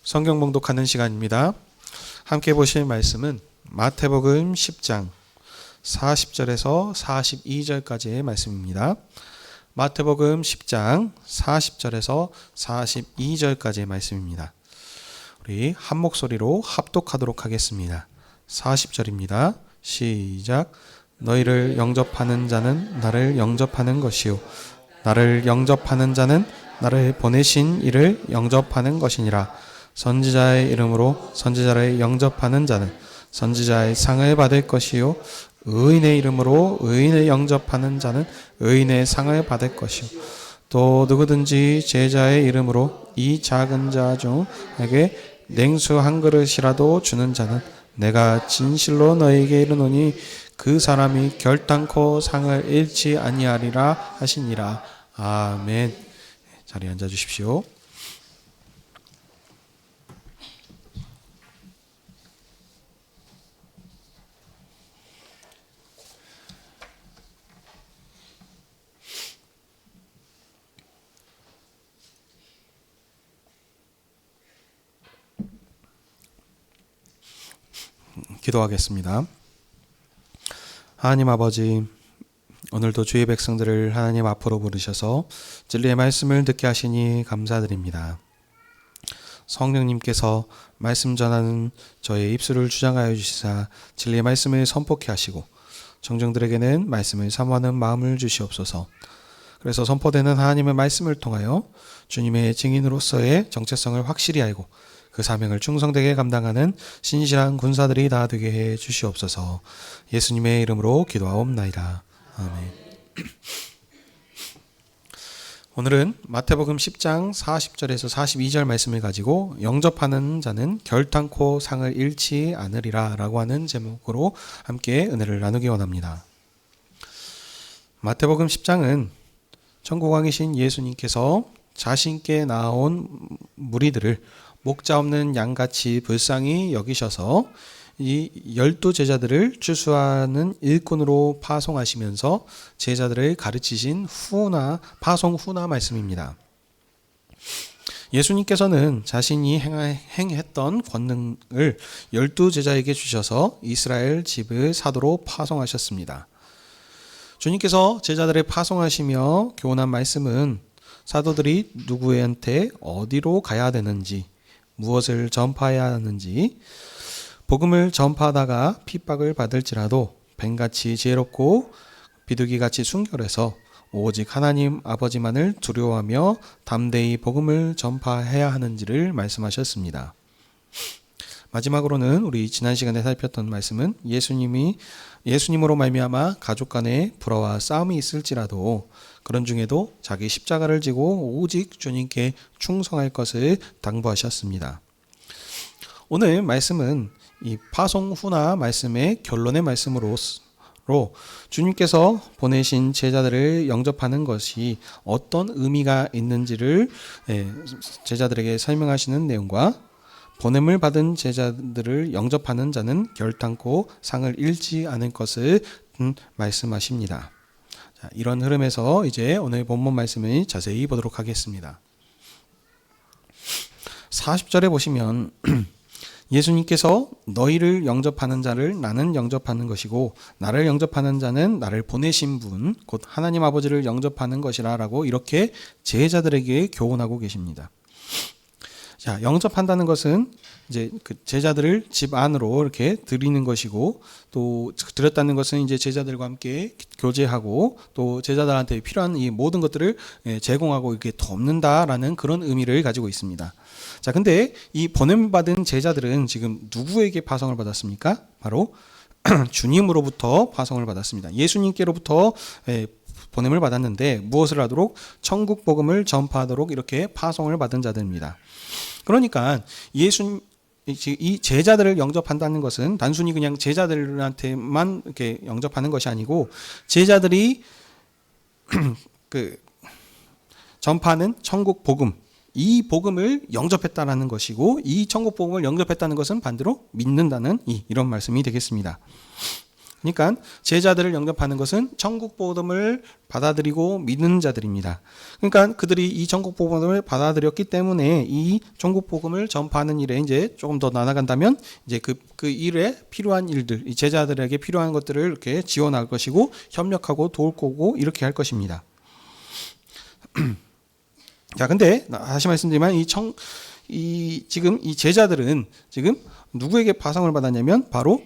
성경 봉독하는 시간입니다. 함께 보실 말씀은 마태복음 10장 40절에서 42절까지의 말씀입니다. 마태복음 10장 40절에서 42절까지의 말씀입니다. 우리 한 목소리로 합독하도록 하겠습니다. 40절입니다. 시작. 너희를 영접하는 자는 나를 영접하는 것이요 나를 영접하는 자는 나를 보내신 이를 영접하는 것이니라. 선지자의 이름으로 선지자를 영접하는 자는 선지자의 상을 받을 것이요 의인의 이름으로 의인을 영접하는 자는 의인의 상을 받을 것이요 또 누구든지 제자의 이름으로 이 작은 자 중에게 냉수 한 그릇이라도 주는 자는 내가 진실로 너에게 이르노니 그 사람이 결단코 상을 잃지 아니하리라 하시니라. 아멘. 자리에 앉아 주십시오. 기도하겠습니다. 하나님 아버지, 오늘도 주의 백성들을 하나님 앞으로 부르셔서 진리의 말씀을 듣게 하시니 감사드립니다. 성령님께서 말씀 전하는 저의 입술을 주장하여 주시사 진리의 말씀을 선포케 하시고 청중들에게는 말씀을 사모하는 마음을 주시옵소서. 그래서 선포되는 하나님의 말씀을 통하여 주님의 증인으로서의 정체성을 확실히 알고 그 사명을 충성되게 감당하는 신실한 군사들이 다 되게 해 주시옵소서. 예수님의 이름으로 기도하옵나이다. 아멘. 오늘은 마태복음 10장 40절에서 42절 말씀을 가지고 영접하는 자는 결단코 상을 잃지 않으리라 라고 하는 제목으로 함께 은혜를 나누기 원합니다. 마태복음 10장은 천국왕이신 예수님께서 자신께 나온 무리들을 목자 없는 양같이 불쌍히 여기셔서 이 12제자들을 추수하는 일꾼으로 파송하시면서 제자들을 가르치신 파송 후나 말씀입니다. 예수님께서는 자신이 행했던 권능을 12제자에게 주셔서 이스라엘 집을 사도로 파송하셨습니다. 주님께서 제자들을 파송하시며 교훈한 말씀은 사도들이 누구한테 어디로 가야 되는지, 무엇을 전파해야 하는지, 복음을 전파하다가 핍박을 받을지라도 뱀같이 지혜롭고 비둘기같이 순결해서 오직 하나님 아버지만을 두려워하며 담대히 복음을 전파해야 하는지를 말씀하셨습니다. 마지막으로는 우리 지난 시간에 살폈던 말씀은 예수님으로 말미암아 가족 간에 불화와 싸움이 있을지라도 그런 중에도 자기 십자가를 지고 오직 주님께 충성할 것을 당부하셨습니다. 오늘 말씀은 이 파송 후나 말씀의 결론의 말씀으로 주님께서 보내신 제자들을 영접하는 것이 어떤 의미가 있는지를 제자들에게 설명하시는 내용과 보냄을 받은 제자들을 영접하는 자는 결단코 상을 잃지 않을 것을 말씀하십니다. 자, 이런 흐름에서 이제 오늘 본문 말씀을 자세히 보도록 하겠습니다. 40절에 보시면 예수님께서 너희를 영접하는 자를 나는 영접하는 것이고 나를 영접하는 자는 나를 보내신 분 곧 하나님 아버지를 영접하는 것이라 라고 이렇게 제자들에게 교훈하고 계십니다. 자, 영접한다는 것은 이제 그 제자들을 집 안으로 이렇게 들이는 것이고 또 들였다는 것은 이제 제자들과 함께 교제하고 또 제자들한테 필요한 이 모든 것들을 제공하고 이렇게 돕는다라는 그런 의미를 가지고 있습니다. 자, 근데 이 보냄받은 제자들은 지금 누구에게 파송을 받았습니까? 바로 주님으로부터 파송을 받았습니다. 예수님께로부터 보냄을 받았는데 무엇을 하도록? 천국 복음을 전파하도록 이렇게 파송을 받은 자들입니다. 그러니까 이 제자들을 영접한다는 것은 단순히 그냥 제자들한테만 이렇게 영접하는 것이 아니고 제자들이 전파하는 천국 복음, 이 복음을 영접했다라는 것이고 이 천국 복음을 영접했다는 것은 반대로 믿는다는 이런 말씀이 되겠습니다. 그러니까 제자들을 영접하는 것은 천국 복음을 받아들이고 믿는 자들입니다. 그러니까 그들이 이 천국 복음을 받아들였기 때문에 이 천국 복음을 전파하는 일에 이제 조금 더 나아간다면 이제 그 일에 필요한 일들, 이 제자들에게 필요한 것들을 이렇게 지원할 것이고 협력하고 도울 거고 이렇게 할 것입니다. 자, 근데 다시 말씀드리면 지금 이 제자들은 지금 누구에게 파송을 받았냐면 바로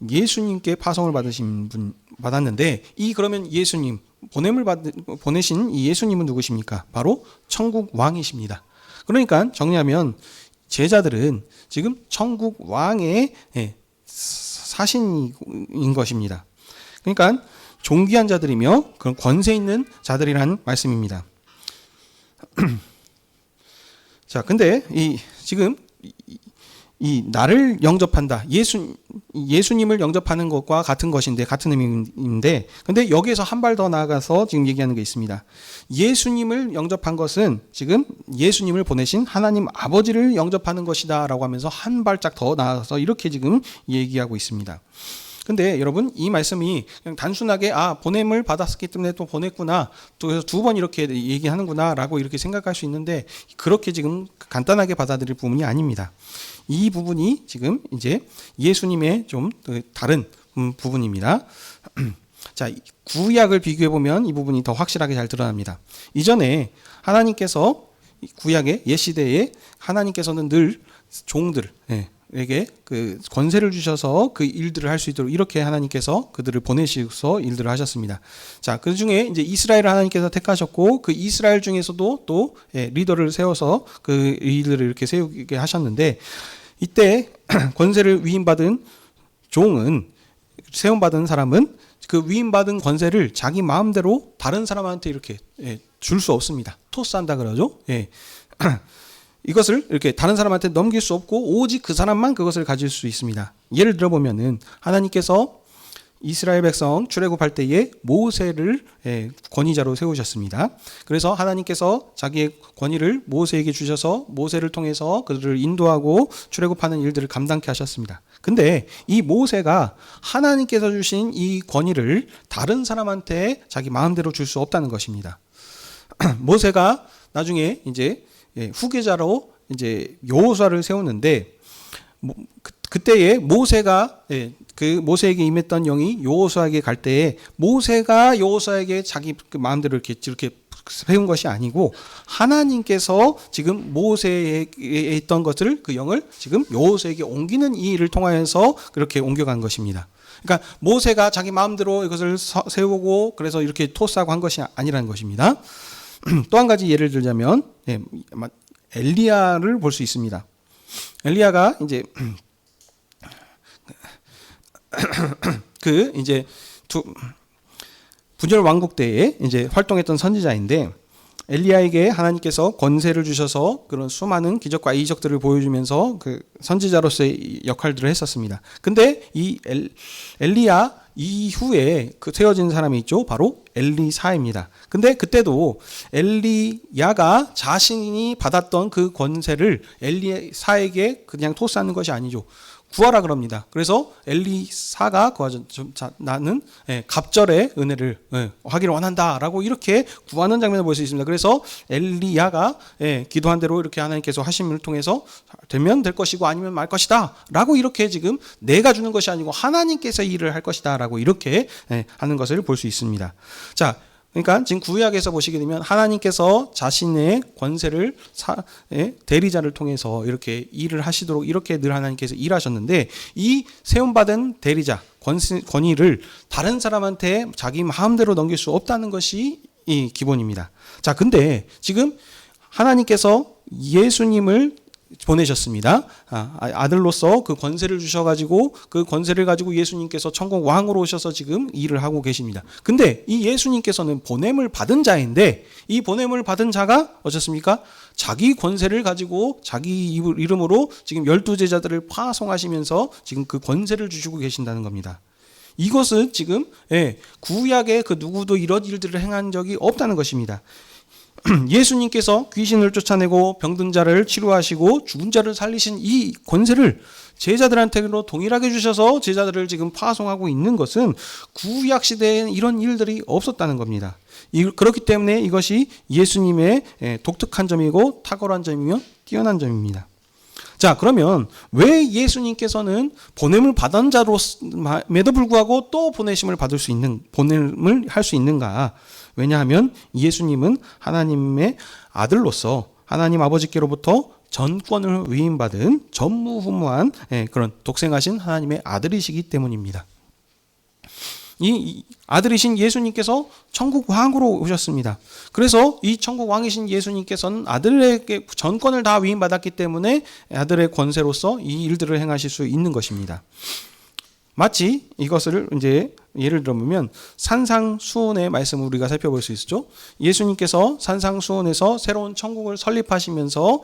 예수님께 파송을 받았는데 그러면 예수님 보내신 이 예수님은 누구십니까? 바로 천국 왕이십니다. 그러니까 정리하면 제자들은 지금 천국 왕의 사신인 것입니다. 그러니까 존귀한 자들이며 그런 권세 있는 자들이라는 말씀입니다. 자, 근데 지금 나를 영접한다. 예수님을 영접하는 것과 같은 것인데, 같은 의미인데, 근데 여기에서 한 발 더 나아가서 지금 얘기하는 게 있습니다. 예수님을 영접한 것은 지금 예수님을 보내신 하나님 아버지를 영접하는 것이다 라고 하면서 한 발짝 더 나아가서 이렇게 지금 얘기하고 있습니다. 근데 여러분, 이 말씀이 그냥 단순하게 보냄을 받았기 때문에 또 보냈구나, 또 두 번 이렇게 얘기하는구나 라고 이렇게 생각할 수 있는데, 그렇게 지금 간단하게 받아들일 부분이 아닙니다. 이 부분이 지금 이제 예수님의 좀 다른 부분입니다. 자, 구약을 비교해 보면 이 부분이 더 확실하게 잘 드러납니다. 이전에 하나님께서 구약의 옛 시대에 하나님께서는 늘 종들에게 그 권세를 주셔서 그 일들을 할 수 있도록 이렇게 하나님께서 그들을 보내셔서 일들을 하셨습니다. 자, 그 중에 이제 이스라엘을 하나님께서 택하셨고 그 이스라엘 중에서도 또 리더를 세워서 그 일들을 이렇게 세우게 하셨는데, 이때 권세를 위임받은 세움받은 사람은 그 위임받은 권세를 자기 마음대로 다른 사람한테 이렇게 줄 수 없습니다. 토스한다 그러죠. 이것을 이렇게 다른 사람한테 넘길 수 없고 오직 그 사람만 그것을 가질 수 있습니다. 예를 들어보면은 하나님께서 이스라엘 백성 출애굽할 때에 모세를 권위자로 세우셨습니다. 그래서 하나님께서 자기의 권위를 모세에게 주셔서 모세를 통해서 그들을 인도하고 출애굽하는 일들을 감당케 하셨습니다. 근데 이 모세가 하나님께서 주신 이 권위를 다른 사람한테 자기 마음대로 줄 수 없다는 것입니다. 모세가 나중에 이제 후계자로 이제 여호수아를 세우는데, 그때에 모세가 그 모세에게 임했던 영이 여호수아에게 갈 때에 모세가 여호수아에게 자기 그 마음대로 이렇게 세운 것이 아니고 하나님께서 지금 모세에게 있던 것을 그 영을 지금 여호수아에게 옮기는 이 일을 통하여서 그렇게 옮겨간 것입니다. 그러니까 모세가 자기 마음대로 이것을 세우고 그래서 이렇게 토스하고 한 것이 아니라는 것입니다. 또 한 가지 예를 들자면 엘리야를 볼 수 있습니다. 엘리야가 이제 이제 분열 왕국 때에 이제 활동했던 선지자인데, 엘리야에게 하나님께서 권세를 주셔서 그런 수많은 기적과 이적들을 보여주면서 그 선지자로서의 역할들을 했었습니다. 근데 이 엘리야 이후에 그 세워진 사람이 있죠. 바로 엘리사입니다. 근데 그때도 엘리야가 자신이 받았던 그 권세를 엘리사에게 그냥 토스하는 것이 아니죠. 구하라 그럽니다. 그래서 엘리사가 나는 갑절의 은혜를 하기를 원한다라고 이렇게 구하는 장면을 볼 수 있습니다. 그래서 엘리야가 기도한 대로 이렇게 하나님께서 하심을 통해서 되면 될 것이고 아니면 말 것이다 라고 이렇게 지금 내가 주는 것이 아니고 하나님께서 일을 할 것이다 라고 이렇게 하는 것을 볼 수 있습니다. 자, 그러니까 지금 구약에서 보시게 되면 하나님께서 자신의 권세를 대리자를 통해서 이렇게 일을 하시도록 이렇게 늘 하나님께서 일하셨는데, 이 세움받은 대리자 권위를 다른 사람한테 자기 마음대로 넘길 수 없다는 것이 이 기본입니다. 자, 근데 지금 하나님께서 예수님을 보내셨습니다. 아들로서 그 권세를 주셔가지고 그 권세를 가지고 예수님께서 천국 왕으로 오셔서 지금 일을 하고 계십니다. 근데 이 예수님께서는 보냄을 받은 자인데, 이 보냄을 받은 자가 어떻습니까? 자기 권세를 가지고 자기 이름으로 지금 12제자들을 파송하시면서 지금 그 권세를 주시고 계신다는 겁니다. 이것은 지금 구약에 그 누구도 이런 일들을 행한 적이 없다는 것입니다. 예수님께서 귀신을 쫓아내고 병든 자를 치료하시고 죽은 자를 살리신 이 권세를 제자들한테로 동일하게 주셔서 제자들을 지금 파송하고 있는 것은 구약 시대에는 이런 일들이 없었다는 겁니다. 그렇기 때문에 이것이 예수님의 독특한 점이고 탁월한 점이며 뛰어난 점입니다. 자, 그러면 왜 예수님께서는 보냄을 받은 자로에도 불구하고 또 보내심을 보냄을 할 수 있는가? 왜냐하면 예수님은 하나님의 아들로서 하나님 아버지께로부터 전권을 위임받은 전무후무한 그런 독생하신 하나님의 아들이시기 때문입니다. 이 아들이신 예수님께서 천국 왕으로 오셨습니다. 그래서 이 천국 왕이신 예수님께서는 아들에게 전권을 다 위임받았기 때문에 아들의 권세로서 이 일들을 행하실 수 있는 것입니다. 마치 이것을 이제 예를 들어보면 산상수훈의 말씀을 우리가 살펴볼 수 있죠. 예수님께서 산상수훈에서 새로운 천국을 설립하시면서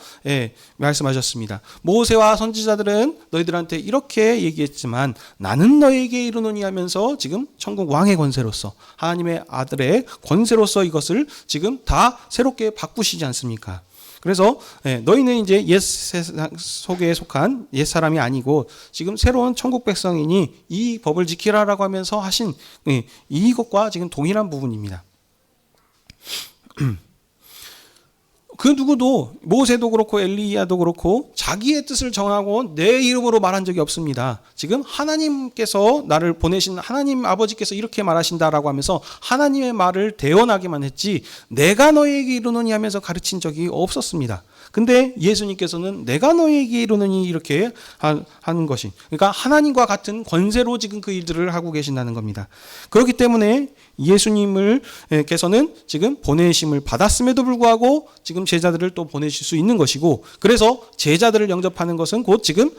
말씀하셨습니다. 모세와 선지자들은 너희들한테 이렇게 얘기했지만 나는 너희에게 이르노니 하면서 지금 천국 왕의 권세로서 하나님의 아들의 권세로서 이것을 지금 다 새롭게 바꾸시지 않습니까? 그래서 너희는 이제 옛 세상 속에 속한 옛 사람이 아니고 지금 새로운 천국 백성이니 이 법을 지키라라고 하면서 하신 이것과 지금 동일한 부분입니다. 그 누구도 모세도 그렇고 엘리야도 그렇고 자기의 뜻을 정하고 내 이름으로 말한 적이 없습니다. 지금 하나님께서 나를 보내신 하나님 아버지께서 이렇게 말하신다라고 하면서 하나님의 말을 대언하기만 했지 내가 너희에게 이르노니 하면서 가르친 적이 없었습니다. 근데 예수님께서는 내가 너희에게 이르노니 이렇게 하는 것이 그러니까 하나님과 같은 권세로 지금 그 일들을 하고 계신다는 겁니다. 그렇기 때문에 예수님께서는 지금 보내심을 받았음에도 불구하고 지금 제자들을 또 보내실 수 있는 것이고 그래서 제자들을 영접하는 것은 곧 지금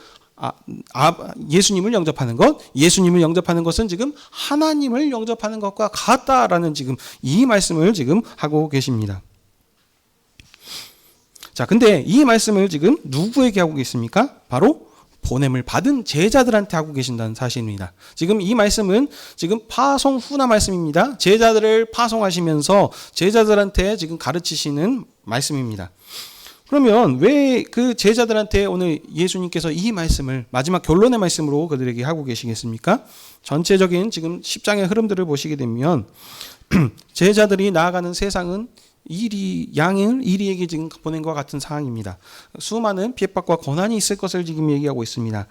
예수님을 영접하는 것, 예수님을 영접하는 것은 지금 하나님을 영접하는 것과 같다라는 지금 이 말씀을 지금 하고 계십니다. 자, 근데 이 말씀을 지금 누구에게 하고 계십니까? 바로 보냄을 받은 제자들한테 하고 계신다는 사실입니다. 지금 이 말씀은 지금 파송 후나 말씀입니다. 제자들을 파송하시면서 제자들한테 지금 가르치시는 말씀입니다. 그러면 왜 그 제자들한테 오늘 예수님께서 이 말씀을 마지막 결론의 말씀으로 그들에게 하고 계시겠습니까? 전체적인 지금 10장의 흐름들을 보시게 되면 제자들이 나아가는 세상은 양을 이리에게 지금 보낸 것 같은 상황입니다. 수많은 핍박과 고난이 있을 것을 지금 얘기하고 있습니다.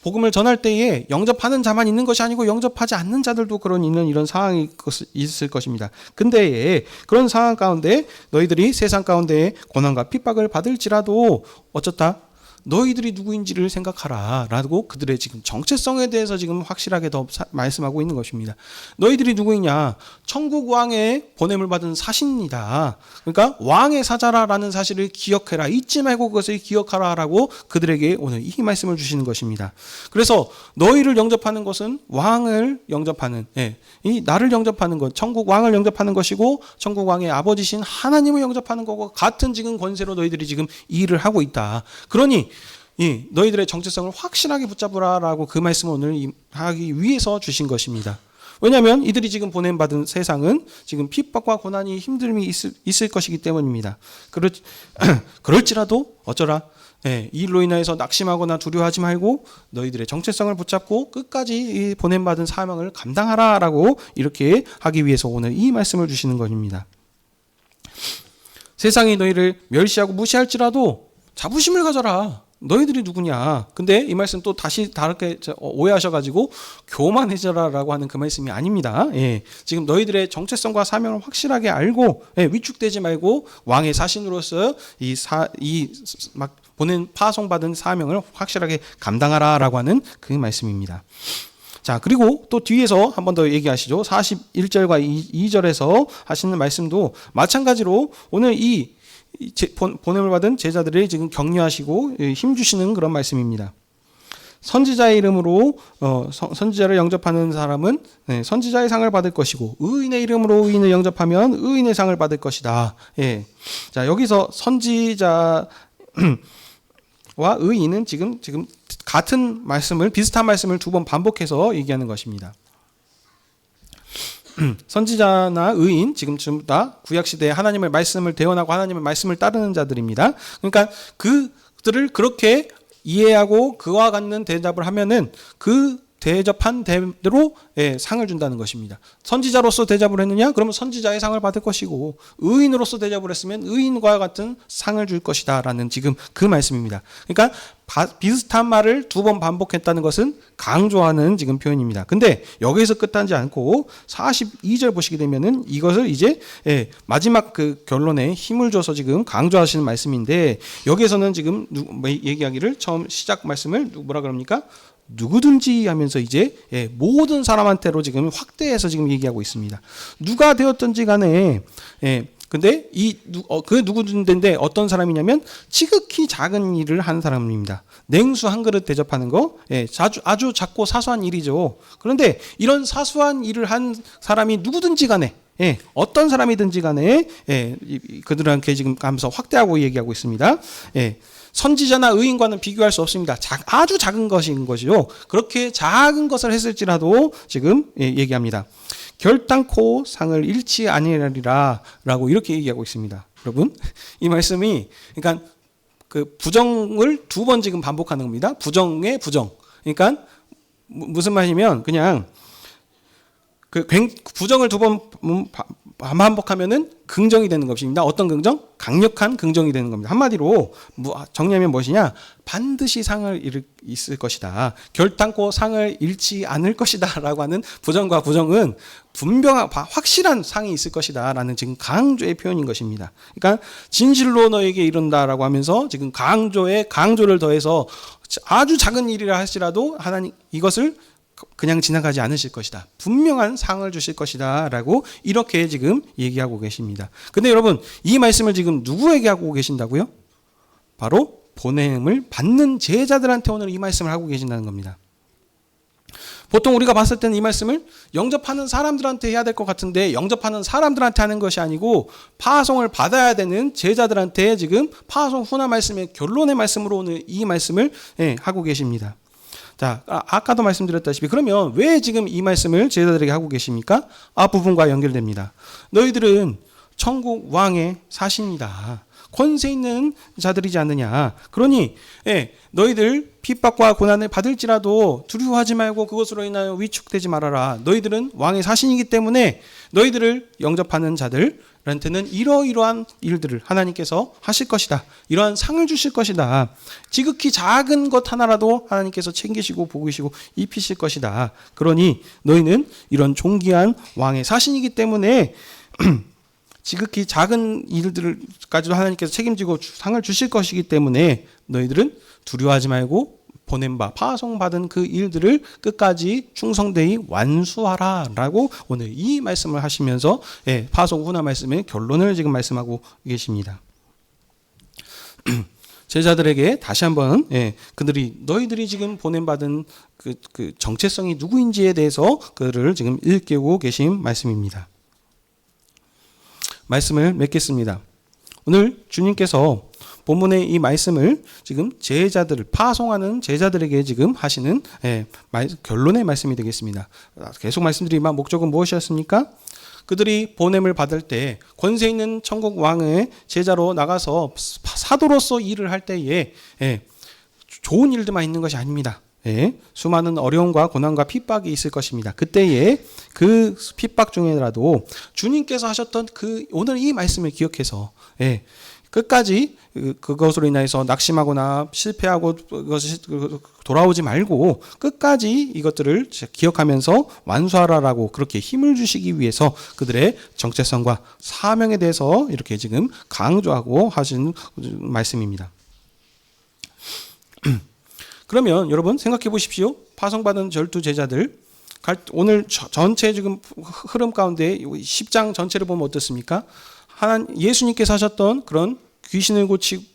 복음을 전할 때에 영접하는 자만 있는 것이 아니고 영접하지 않는 자들도 있는 이런 상황이 있을 것입니다. 근데 그런 상황 가운데 너희들이 세상 가운데 고난과 핍박을 받을지라도 어쩌다 너희들이 누구인지를 생각하라 라고 그들의 지금 정체성에 대해서 지금 확실하게 더 말씀하고 있는 것입니다. 너희들이 누구이냐? 천국 왕의 보냄을 받은 사신이다. 그러니까 왕의 사자라는 사실을 기억해라. 잊지 말고 그것을 기억하라 라고 그들에게 오늘 이 말씀을 주시는 것입니다. 그래서 너희를 영접하는 것은 왕을 영접하는 이 나를 영접하는 것, 천국 왕을 영접하는 것이고 천국 왕의 아버지신 하나님을 영접하는 것과 같은 지금 권세로 너희들이 지금 이 일을 하고 있다. 그러니 너희들의 정체성을 확실하게 붙잡으라라고 그 말씀을 오늘 하기 위해서 주신 것입니다. 왜냐하면 이들이 지금 보냄받은 세상은 지금 핍박과 고난이 힘듦이 있을 것이기 때문입니다. 그럴지라도 어쩌라 이 일로 인하여서 낙심하거나 두려워하지 말고 너희들의 정체성을 붙잡고 끝까지 이 보냄받은 사명을 감당하라라고 이렇게 하기 위해서 오늘 이 말씀을 주시는 것입니다. 세상이 너희를 멸시하고 무시할지라도 자부심을 가져라. 너희들이 누구냐? 근데 이 말씀 또 다시 다르게 오해하셔가지고 교만해져라라고 하는 그 말씀이 아닙니다. 지금 너희들의 정체성과 사명을 확실하게 알고 위축되지 말고 왕의 사신으로서 막 보낸 파송받은 사명을 확실하게 감당하라라고 하는 그 말씀입니다. 자, 그리고 또 뒤에서 한 번 더 얘기하시죠. 41절과 2절에서 하시는 말씀도 마찬가지로 오늘 이 보냄을 받은 제자들을 지금 격려하시고 힘주시는 그런 말씀입니다. 선지자의 이름으로 선지자를 영접하는 사람은 선지자의 상을 받을 것이고 의인의 이름으로 의인을 영접하면 의인의 상을 받을 것이다. 자, 여기서 선지자와 의인은 지금 같은 말씀을 비슷한 말씀을 두 번 반복해서 얘기하는 것입니다. 선지자나 의인 지금 전부 다 구약 시대에 하나님의 말씀을 대언하고 하나님의 말씀을 따르는 자들입니다. 그러니까 그들을 그렇게 이해하고 그와 같는 대답을 하면은 그 대접한 대로 상을 준다는 것입니다. 선지자로서 대접을 했느냐? 그러면 선지자의 상을 받을 것이고, 의인으로서 대접을 했으면 의인과 같은 상을 줄 것이다 라는 지금 그 말씀입니다. 그러니까 비슷한 말을 두 번 반복했다는 것은 강조하는 지금 표현입니다. 근데 여기에서 끝나지 않고 42절 보시게 되면은 이것을 이제 마지막 그 결론에 힘을 줘서 지금 강조하시는 말씀인데, 여기에서는 지금 얘기하기를 처음 시작 말씀을 뭐라 그럽니까? 누구든지 하면서 이제 모든 사람한테로 지금 확대해서 지금 얘기하고 있습니다. 누가 되었든지 간에 근데 그 누구든지인데 어떤 사람이냐면 지극히 작은 일을 하는 사람입니다. 냉수 한 그릇 대접하는 거 아주 작고 사소한 일이죠. 그런데 이런 사소한 일을 한 사람이 누구든지 간에 어떤 사람이든지 간에 그들한테 지금 하면서 확대하고 얘기하고 있습니다. 선지자나 의인과는 비교할 수 없습니다. 아주 작은 것인 것이요. 그렇게 작은 것을 했을지라도 지금 얘기합니다. 결단코 상을 잃지 아니하리라 라고 이렇게 얘기하고 있습니다. 여러분, 이 말씀이 그러니까 그 부정을 두 번 지금 반복하는 겁니다. 부정의 부정. 그러니까 무슨 말이냐면 그냥 그 부정을 두 번 반복하면은 긍정이 되는 것입니다. 어떤 긍정? 강력한 긍정이 되는 겁니다. 한마디로 정리하면 무엇이냐? 반드시 상을 잃을 것이다. 결단코 상을 잃지 않을 것이다 라고 하는 부정과 부정은 분명한 확실한 상이 있을 것이다 라는 지금 강조의 표현인 것입니다. 그러니까 진실로 너에게 이른다라고 하면서 지금 강조를 더해서 아주 작은 일이라 할지라도 하나님 이것을 그냥 지나가지 않으실 것이다. 분명한 상을 주실 것이다 라고 이렇게 지금 얘기하고 계십니다. 근데 여러분, 이 말씀을 지금 누구에게 하고 계신다고요? 바로 보냄을 받는 제자들한테 오늘 이 말씀을 하고 계신다는 겁니다. 보통 우리가 봤을 때는 이 말씀을 영접하는 사람들한테 해야 될 것 같은데, 영접하는 사람들한테 하는 것이 아니고 파송을 받아야 되는 제자들한테 지금 파송 후나 말씀의 결론의 말씀으로 오늘 이 말씀을 하고 계십니다. 자, 아까도 말씀드렸다시피 그러면 왜 지금 이 말씀을 제자들에게 하고 계십니까? 앞부분과 연결됩니다. 너희들은 천국 왕의 사신이다. 권세 있는 자들이지 않느냐. 그러니 너희들 핍박과 고난을 받을지라도 두려워하지 말고 그것으로 인하여 위축되지 말아라. 너희들은 왕의 사신이기 때문에 너희들을 영접하는 자들한테는 이러이러한 일들을 하나님께서 하실 것이다. 이러한 상을 주실 것이다. 지극히 작은 것 하나라도 하나님께서 챙기시고 보시고 입히실 것이다. 그러니 너희는 이런 존귀한 왕의 사신이기 때문에 지극히 작은 일들까지도 하나님께서 책임지고 상을 주실 것이기 때문에 너희들은 두려워하지 말고 보냄바 파송받은 그 일들을 끝까지 충성되이 완수하라 라고 오늘 이 말씀을 하시면서 파송 후나 말씀의 결론을 지금 말씀하고 계십니다. 제자들에게 다시 한번 너희들이 지금 보냄받은 그 정체성이 누구인지에 대해서 그를 지금 일깨우고 계신 말씀입니다. 말씀을 맺겠습니다. 오늘 주님께서 본문의 이 말씀을 지금 파송하는 제자들에게 지금 하시는 결론의 말씀이 되겠습니다. 계속 말씀드리지만 목적은 무엇이었습니까? 그들이 보냄을 받을 때 권세 있는 천국 왕의 제자로 나가서 사도로서 일을 할 때에 좋은 일들만 있는 것이 아닙니다. 수많은 어려움과 고난과 핍박이 있을 것입니다. 그때에 그 핍박 중에라도 주님께서 하셨던 오늘 이 말씀을 기억해서 끝까지 그것으로 인해서 낙심하거나 실패하고 그것이 돌아오지 말고 끝까지 이것들을 기억하면서 완수하라라고 그렇게 힘을 주시기 위해서 그들의 정체성과 사명에 대해서 이렇게 지금 강조하고 하신 말씀입니다. 그러면 여러분 생각해 보십시오. 파송받은 12 제자들 오늘 전체 지금 흐름 가운데 10장 전체를 보면 어떻습니까? 예수님께서 하셨던 그런 귀신을 고치고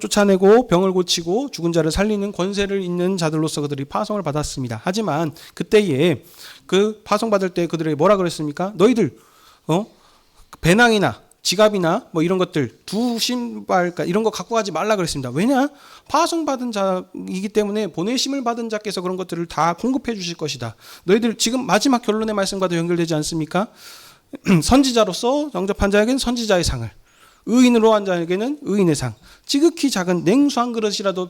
쫓아내고 병을 고치고 죽은 자를 살리는 권세를 있는 자들로서 그들이 파송을 받았습니다. 하지만 그때에 그 파송받을 때 그들에게 뭐라 그랬습니까? 너희들 배낭이나 지갑이나 뭐 이런 것들, 두 신발, 그러니까 이런 거 갖고 가지 말라 그랬습니다. 왜냐? 파송받은 자이기 때문에 보내심을 받은 자께서 그런 것들을 다 공급해 주실 것이다. 너희들 지금 마지막 결론의 말씀과도 연결되지 않습니까? 선지자로서 영접한 자에게는 선지자의 상을, 의인으로 한 자에게는 의인의 상, 지극히 작은 냉수 한 그릇이라도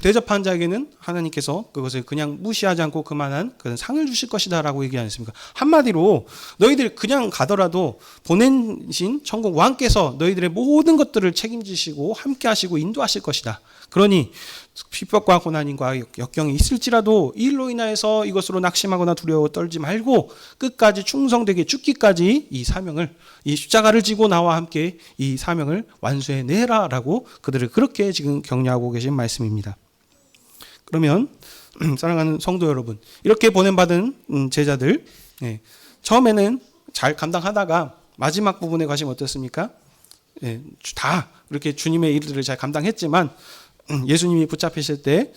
대접한 자에게는 하나님께서 그것을 그냥 무시하지 않고 그만한 그런 상을 주실 것이다 라고 얘기하지 않습니까? 한마디로 너희들 그냥 가더라도 보내신 천국 왕께서 너희들의 모든 것들을 책임지시고 함께 하시고 인도하실 것이다. 그러니 핍박과 고난과 역경이 있을지라도 이 일로 인하여서 이것으로 낙심하거나 두려워 떨지 말고 끝까지 충성되게 죽기까지 이 사명을, 이 십자가를 지고 나와 함께 이 사명을 완수해내라 라고 그들을 그렇게 지금 격려하고 계신 말씀입니다. 그러면 사랑하는 성도 여러분, 이렇게 보냄받은 제자들, 처음에는 잘 감당하다가 마지막 부분에 가시면 어떻습니까? 다 이렇게 주님의 일들을 잘 감당했지만 예수님이 붙잡히실 때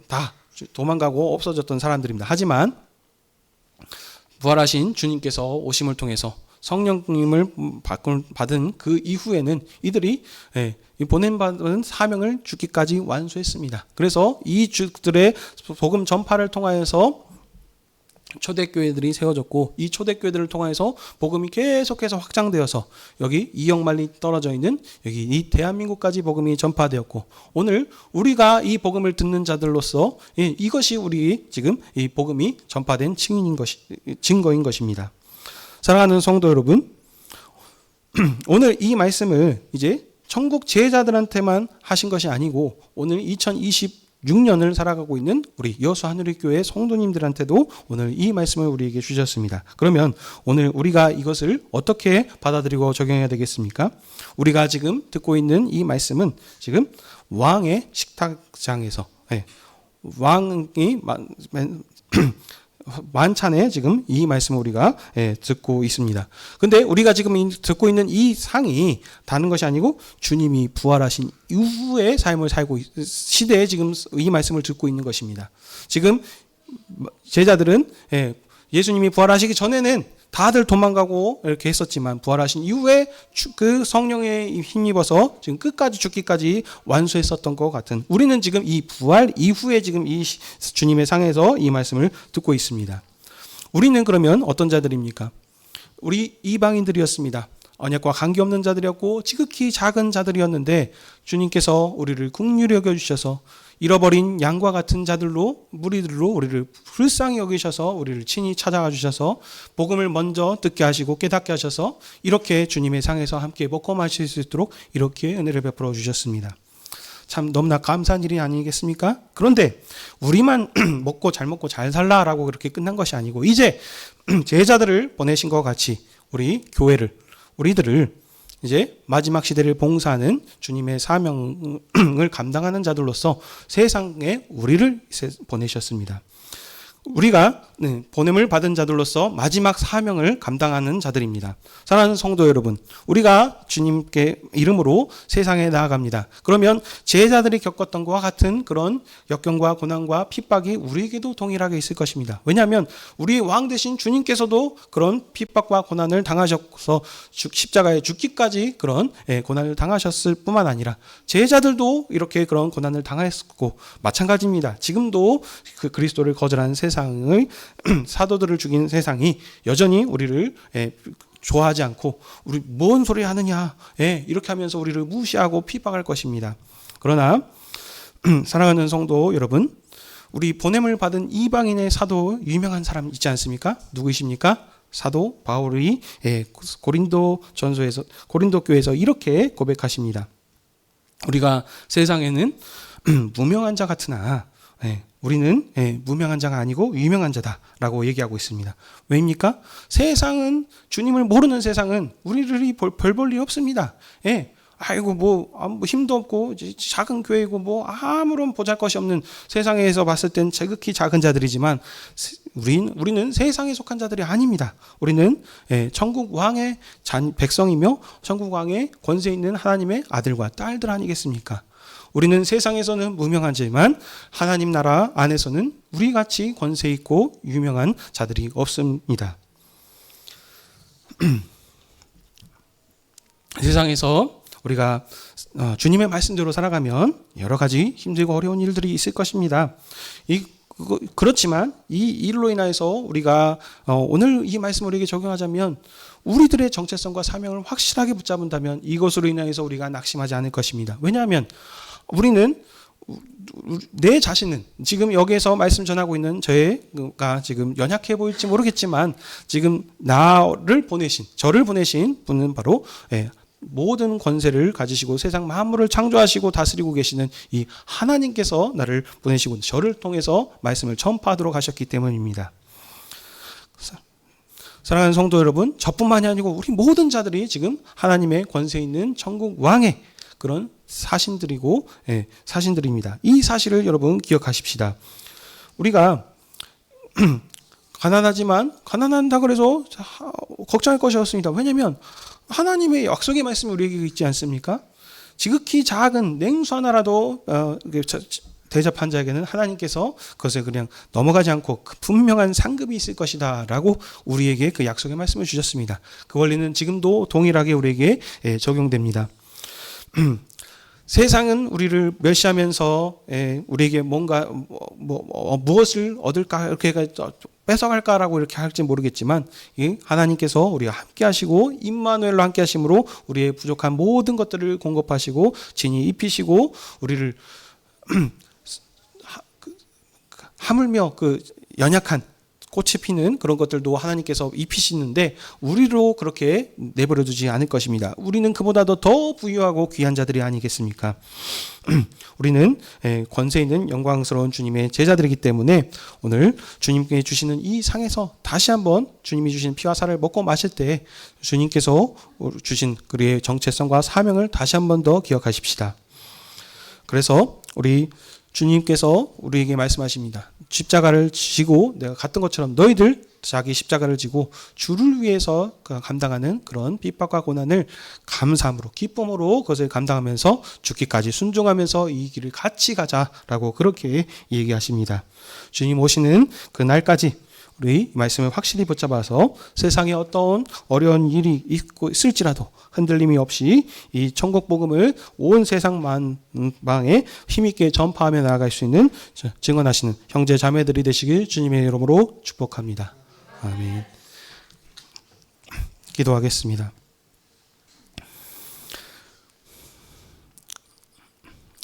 다 도망가고 없어졌던 사람들입니다. 하지만 부활하신 주님께서 오심을 통해서 성령님을 받은 그 이후에는 이들이 보냄받은 사명을 죽기까지 완수했습니다. 그래서 이 주들의 복음 전파를 통하여서 초대교회들이 세워졌고, 이 초대교회들을 통해서 복음이 계속해서 확장되어서 여기 2억 마일이 떨어져 있는 여기 이 대한민국까지 복음이 전파되었고, 오늘 우리가 이 복음을 듣는 자들로서 이것이 우리 지금 이 복음이 전파된 증거인 것입니다. 사랑하는 성도 여러분, 오늘 이 말씀을 이제 천국 제자들한테만 하신 것이 아니고 오늘 2026년을 살아가고 있는 우리 여수 하늘의교회 성도님들한테도 오늘 이 말씀을 우리에게 주셨습니다. 그러면 오늘 우리가 이것을 어떻게 받아들이고 적용해야 되겠습니까? 우리가 지금 듣고 있는 이 말씀은 지금 왕의 식탁장에서 왕이 만찬에 지금 이 말씀을 우리가 듣고 있습니다. 근데 우리가 지금 듣고 있는 이 상이 다른 것이 아니고 주님이 부활하신 이후의 삶을 살고 시대에 지금 이 말씀을 듣고 있는 것입니다. 지금 제자들은 예수님이 부활하시기 전에는 다들 도망가고 이렇게 했었지만 부활하신 이후에 그 성령에 힘입어서 지금 끝까지 죽기까지 완수했었던 것 같은, 우리는 지금 이 부활 이후에 지금 이 주님의 상에서 이 말씀을 듣고 있습니다. 우리는 그러면 어떤 자들입니까? 우리 이방인들이었습니다. 언약과 관계없는 자들이었고 지극히 작은 자들이었는데 주님께서 우리를 긍휼히 여겨주셔서 잃어버린 양과 같은 자들로, 무리들로 우리를 불쌍히 여기셔서 우리를 친히 찾아가 주셔서 복음을 먼저 듣게 하시고 깨닫게 하셔서 이렇게 주님의 상에서 함께 먹고 마실 수 있도록 이렇게 은혜를 베풀어 주셨습니다. 참 너무나 감사한 일이 아니겠습니까? 그런데 우리만 먹고 잘 살라라고 그렇게 끝난 것이 아니고 이제 제자들을 보내신 것 같이 우리 교회를, 우리들을 이제 마지막 시대를 봉사하는 주님의 사명을 감당하는 자들로서 세상에 우리를 보내셨습니다. 우리가 보냄을 받은 자들로서 마지막 사명을 감당하는 자들입니다. 사랑하는 성도 여러분, 우리가 주님께 이름으로 세상에 나아갑니다. 그러면 제자들이 겪었던 것과 같은 그런 역경과 고난과 핍박이 우리에게도 동일하게 있을 것입니다. 왜냐하면 우리 왕 되신 주님께서도 그런 핍박과 고난을 당하셔서 십자가에 죽기까지 그런 고난을 당하셨을 뿐만 아니라 제자들도 이렇게 그런 고난을 당했고 마찬가지입니다. 지금도 그 그리스도를 거절하는 세상의 사도들을 죽인 세상이 여전히 우리를 좋아하지 않고 우리 뭔 소리 하느냐 이렇게 하면서 우리를 무시하고 핍박할 것입니다. 그러나 사랑하는 성도 여러분, 우리 보냄을 받은 이방인의 사도 유명한 사람 있지 않습니까? 누구이십니까? 사도 바울이 고린도 교회에서 이렇게 고백하십니다. 우리가 세상에는 무명한 자 같으나 우리는 무명한 자가 아니고 유명한 자다라고 얘기하고 있습니다. 왜입니까? 세상은, 주님을 모르는 세상은 우리들이 별 볼 일 없습니다. 아이고 뭐 힘도 없고 작은 교회고 뭐 아무런 보잘것이 없는, 세상에서 봤을 땐 지극히 작은 자들이지만 우리는 세상에 속한 자들이 아닙니다. 우리는 천국 왕의 백성이며 천국 왕의 권세 있는 하나님의 아들과 딸들 아니겠습니까? 우리는 세상에서는 무명하지만 하나님 나라 안에서는 우리같이 권세 있고 유명한 자들이 없습니다. 세상에서 우리가 주님의 말씀대로 살아가면 여러 가지 힘들고 어려운 일들이 있을 것입니다. 그렇지만 이 일로 인해서 우리가 오늘 이 말씀을 우리에게 적용하자면 우리들의 정체성과 사명을 확실하게 붙잡는다면 이것으로 인해서 우리가 낙심하지 않을 것입니다. 왜냐하면 우리는 내 자신은 지금 여기에서 말씀 전하고 있는 저가 지금 연약해 보일지 모르겠지만 지금 저를 보내신 분은 바로 모든 권세를 가지시고 세상 만물을 창조하시고 다스리고 계시는 이 하나님께서 나를 보내시고 저를 통해서 말씀을 전파하도록 하셨기 때문입니다. 사랑하는 성도 여러분, 저뿐만이 아니고 우리 모든 자들이 지금 하나님의 권세 있는 천국 왕의 그런 사신들입니다. 이 사실을 여러분 기억하십시다. 우리가 가난하다 그래서 걱정할 것이 없습니다. 왜냐하면 하나님의 약속의 말씀이 우리에게 있지 않습니까? 지극히 작은 냉수 하나라도 대접한 자에게는 하나님께서 그것을 그냥 넘어가지 않고 분명한 상급이 있을 것이다 라고 우리에게 그 약속의 말씀을 주셨습니다. 그 원리는 지금도 동일하게 우리에게 적용됩니다. 세상은 우리를 멸시하면서 우리에게 뭔가 무엇을 얻을까 이렇게 뺏어갈까라고 이렇게 할지 모르겠지만 하나님께서 우리와 함께 하시고 임마누엘로 함께 하심으로 우리의 부족한 모든 것들을 공급하시고 진히 입히시고 우리를 하물며 그 연약한 꽃이 피는 그런 것들도 하나님께서 입히시는데 우리로 그렇게 내버려 두지 않을 것입니다. 우리는 그보다도 더 부유하고 귀한 자들이 아니겠습니까? 우리는 권세 있는 영광스러운 주님의 제자들이기 때문에 오늘 주님께 주시는 이 상에서 다시 한번 주님이 주신 피와 살을 먹고 마실 때 주님께서 주신 그의 정체성과 사명을 다시 한번 더 기억하십시다. 그래서 우리 주님께서 우리에게 말씀하십니다. 십자가를 지고 내가 갔던 것처럼 너희들 자기 십자가를 지고 주를 위해서 감당하는 그런 핍박과 고난을 감사함으로 기쁨으로 그것을 감당하면서 죽기까지 순종하면서 이 길을 같이 가자라고 그렇게 얘기하십니다. 주님 오시는 그 날까지 우리 말씀을 확실히 붙잡아서 세상에 어떤 어려운 일이 있을지라도 흔들림이 없이 이 천국 복음을 온 세상 만방에 힘있게 전파하며 나아갈 수 있는 증언하시는 형제 자매들이 되시길 주님의 이름으로 축복합니다. 아멘. 기도하겠습니다.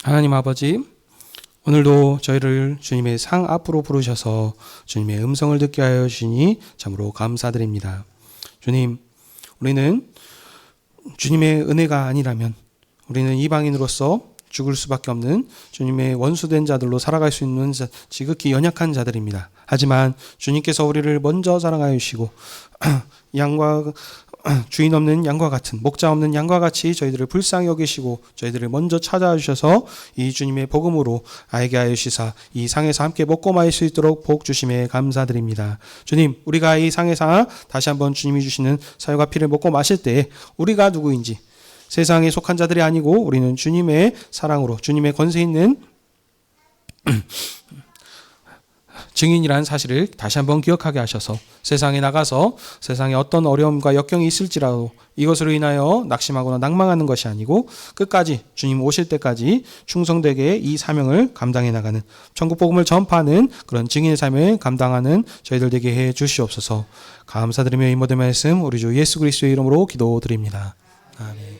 하나님 아버지, 오늘도 저희를 주님의 상 앞으로 부르셔서 주님의 음성을 듣게 하여 주시니 참으로 감사드립니다. 주님, 우리는 주님의 은혜가 아니라면 우리는 이방인으로서 죽을 수밖에 없는 주님의 원수된 자들로 살아갈 수 있는 지극히 연약한 자들입니다. 하지만 주님께서 우리를 먼저 사랑하여 주시고 양과 주인 없는 양과 같은 목자 없는 양과 같이 저희들을 불쌍히 여기시고 저희들을 먼저 찾아와 주셔서 이 주님의 복음으로 알게 하여 주시사 이 상에서 함께 먹고 마실 수 있도록 복 주심에 감사드립니다. 주님, 우리가 이 상에서 다시 한번 주님이 주시는 살과 피를 먹고 마실 때 우리가 누구인지 세상에 속한 자들이 아니고 우리는 주님의 사랑으로 주님의 권세 있는 증인이라는 사실을 다시 한번 기억하게 하셔서 세상에 나가서 세상에 어떤 어려움과 역경이 있을지라도 이것으로 인하여 낙심하거나 낭망하는 것이 아니고 끝까지 주님 오실 때까지 충성되게 이 사명을 감당해 나가는 천국 복음을 전파하는 그런 증인의 삶을 감당하는 저희들 되게 해 주시옵소서. 감사드리며 이 모든 말씀 우리 주 예수 그리스도의 이름으로 기도드립니다. 아멘.